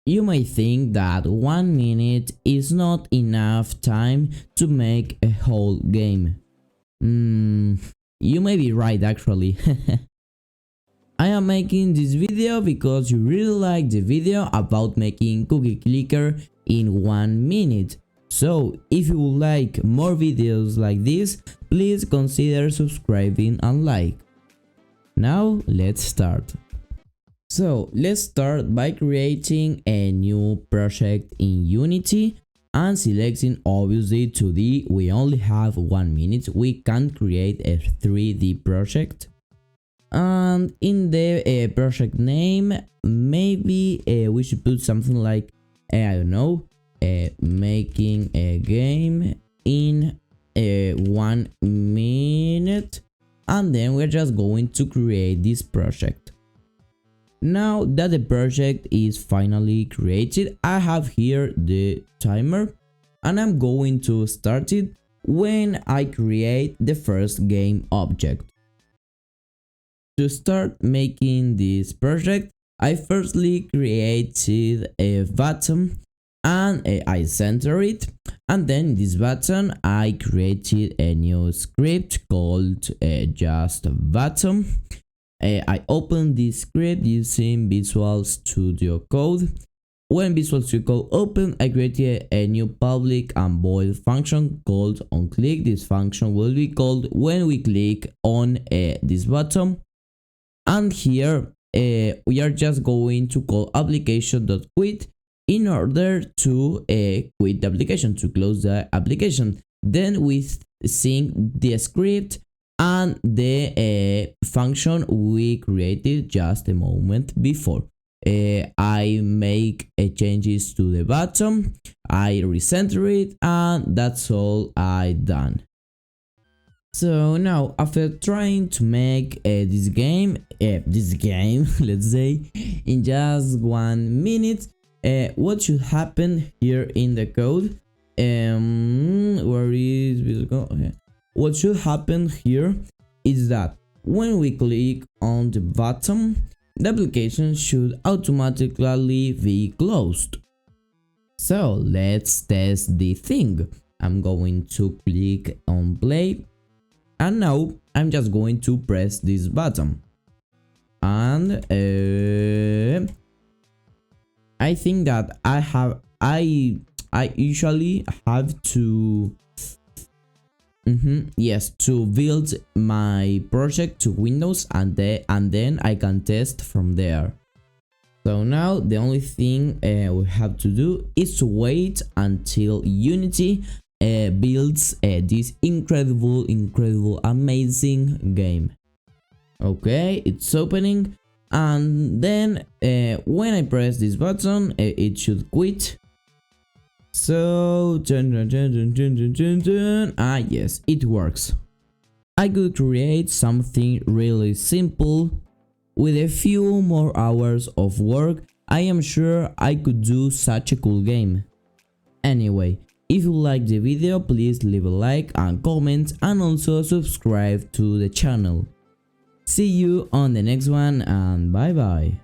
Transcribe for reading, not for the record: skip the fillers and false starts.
You may think that 1 minute is not enough time to make a whole game. You may be right actually. I am making this video because you really like the video about making cookie clicker in 1 minute. So if you would like more videos like this, please consider subscribing and like. Now let's start. So let's start by creating a new project in Unity and selecting obviously 2D. We only have 1 minute. We can't create a 3D project. And in the project name, maybe we should put something like, I don't know, making a game in 1 minute. And then we're just going to create this project. Now that the project is finally created, I have here the timer and I'm going to start it when I create the first game object. To start making this project, I firstly created a button and I center it, and then this button I created a new script called just button. I opened this script using Visual Studio Code. When Visual Studio Code opened, I created a new public and void function called onClick. This function will be called when we click on this button. And here we are just going to call application.quit in order to quit the application, to close the application. Then we sync the script and the function we created just a moment before. I make changes to the button, I recenter it, and that's all I done. So now, after trying to make this game, let's say, in just 1 minute, what should happen here in the code? Where is Visual? Okay. What should happen here is that when we click on the button, the application should automatically be closed. So let's test the thing. I'm going to click on play, and now I'm just going to press this button, and I think that I usually have to to build my project to Windows, and then I can test from there. So now the only thing we have to do is to wait until Unity builds this incredible, amazing game. Okay, it's opening, and then when I press this button, it should quit. So yes, it works. I could create something really simple. With a few more hours of work, I am sure I could do such a cool game. Anyway, if you like the video, please leave a like and comment, and also subscribe to the channel. See you on the next one, and bye bye.